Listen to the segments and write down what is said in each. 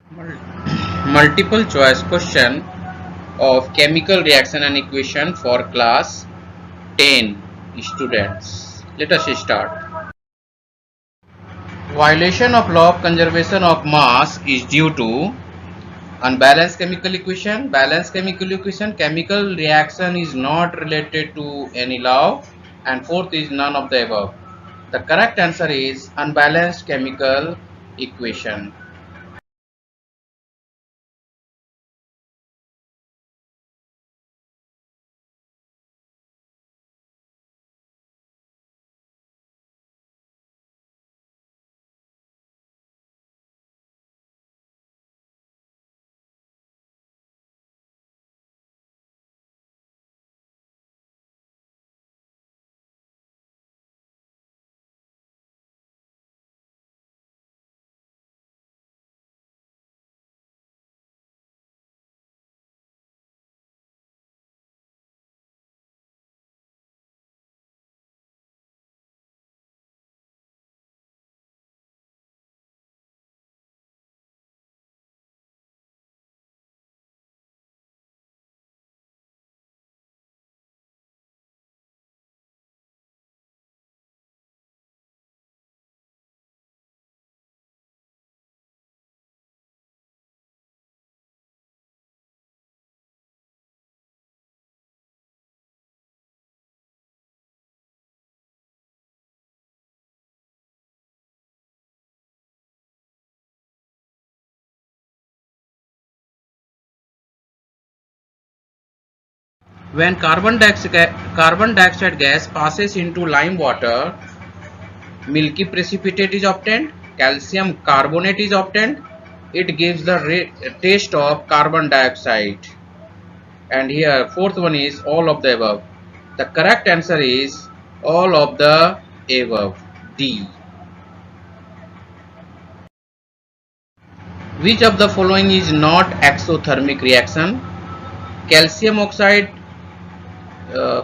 Multiple choice question of chemical reaction and equation for class 10 students. Let us start. Violation of law of conservation of mass is due to unbalanced chemical equation, balanced chemical equation, chemical reaction is not related to any law, and fourth is none of the above. The correct answer is unbalanced chemical equation. When carbon dioxide gas passes into lime water, milky precipitate is obtained, calcium carbonate is obtained. It gives the taste of carbon dioxide. And here fourth one is all of the above. The correct answer is all of the above, D. Which of the following is not exothermic reaction? Calcium oxide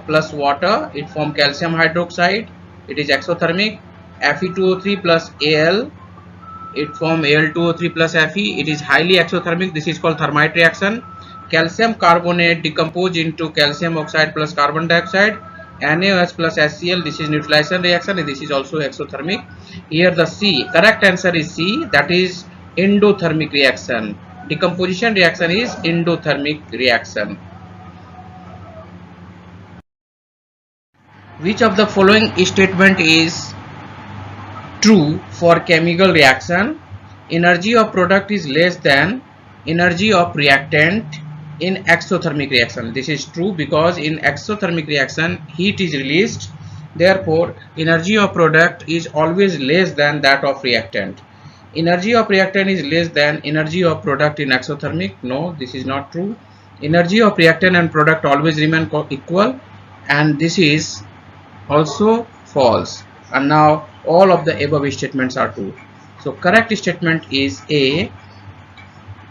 plus water, it forms calcium hydroxide, it is exothermic. Fe2O3 plus Al, it forms Al2O3 plus Fe, it is highly exothermic. This is called thermite reaction. Calcium carbonate decompose into calcium oxide plus carbon dioxide. NaOH plus HCl, this is neutralization reaction, this is also exothermic. Here the C, correct answer is C, that is endothermic reaction. Decomposition reaction is endothermic reaction. Which of the following statement is true for chemical reaction? Energy of product is less than energy of reactant in exothermic reaction. This is true because in exothermic reaction heat is released, therefore energy of product is always less than that of reactant. Energy of reactant is less than energy of product in exothermic. No, this is not true. Energy of reactant and product always remain equal, and this is also false. And now all of the above statements are true. So correct statement is A,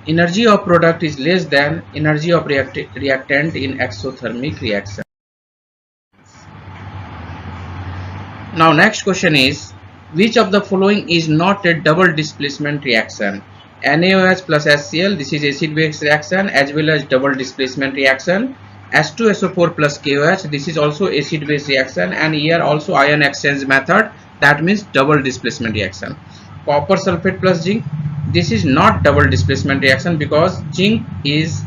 energy of product is less than energy of reactant in exothermic reaction. Now next question is, which of the following is not a double displacement reaction? NaOH plus HCl, this is acid base reaction as well as double displacement reaction. H2SO4 plus KOH, this is also acid base reaction, and here also ion exchange method, that means double displacement reaction. Copper sulfate plus zinc, this is not double displacement reaction because zinc is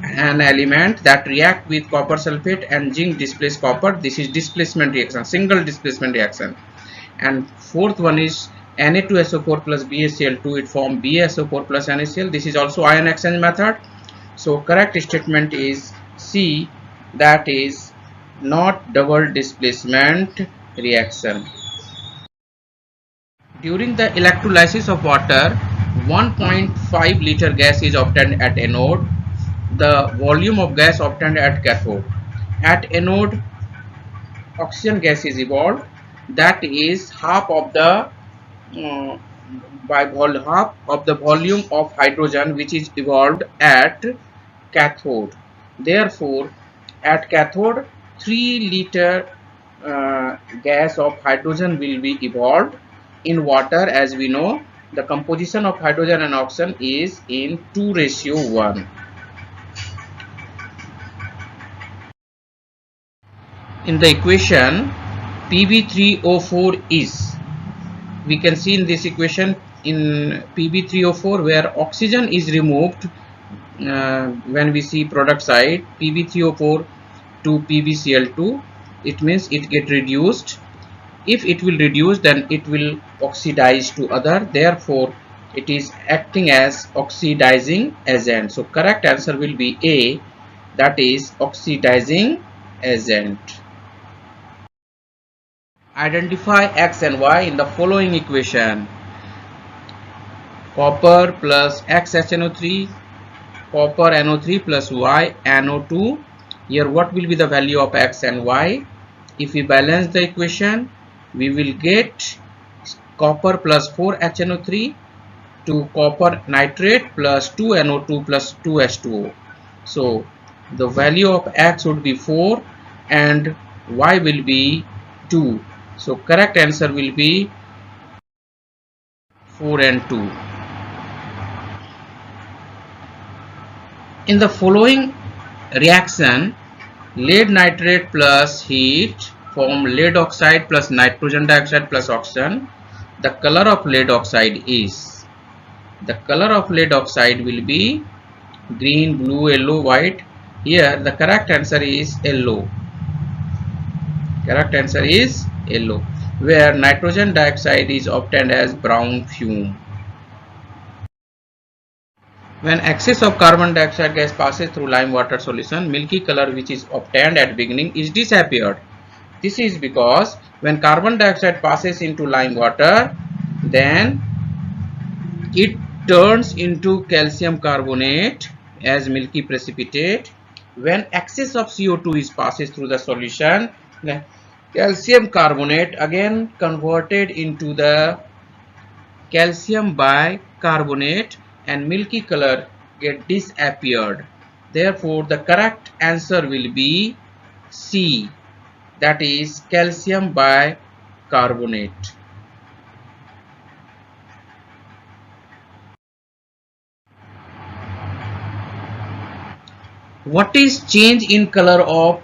an element that react with copper sulfate and zinc displace copper. This is displacement reaction, single displacement reaction. And fourth one is Na2SO4 plus BaCl2, it form BaSO4 plus NaCl. This is also ion exchange method. So correct statement is C, that is not double displacement reaction. During the electrolysis of water, 1.5 liter gas is obtained at anode. The volume of gas obtained at cathode. At anode, oxygen gas is evolved, that is half of the half of the volume of hydrogen which is evolved at cathode. Therefore, at cathode 3 liter gas of hydrogen will be evolved. In water, as we know, the composition of hydrogen and oxygen is in 2:1. In the equation, Pb3O4 is, we can see in this equation in Pb3O4 where oxygen is removed, when we see product side Pb3O4 to PbCl2, it means it get reduced. If it will reduce, then it will oxidize to other, therefore it is acting as oxidizing agent. So correct answer will be A, that is oxidizing agent. Identify X and Y in the following equation. Copper plus XHNO3, copper NO3 plus Y NO2. Here what will be the value of X and Y? If we balance the equation, we will get copper plus 4HNO3 to copper nitrate plus 2NO2 plus 2H2O. So the value of X would be 4 and Y will be 2. So correct answer will be 4 and 2. In the following reaction, lead nitrate plus heat form lead oxide plus nitrogen dioxide plus oxygen. The color of lead oxide is, the color of lead oxide will be green, blue, yellow, white. Here the correct answer is yellow. Correct answer is yellow, where nitrogen dioxide is obtained as brown fume. When excess of carbon dioxide gas passes through lime water solution, milky color which is obtained at beginning is disappeared. This is because when carbon dioxide passes into lime water, then it turns into calcium carbonate as milky precipitate. When excess of CO2 is passes through the solution, the calcium carbonate again converted into the calcium bicarbonate and milky color get disappeared. Therefore the correct answer will be C, that is calcium bicarbonate. What is change in color of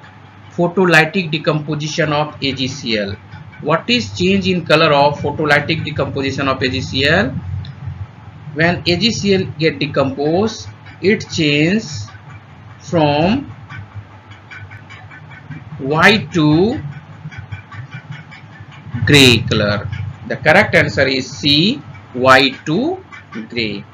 photolytic decomposition of AgCl? What is change in color of photolytic decomposition of AgCl? When AgCl get decomposed, it changes from white to gray color. The correct answer is C, white to gray.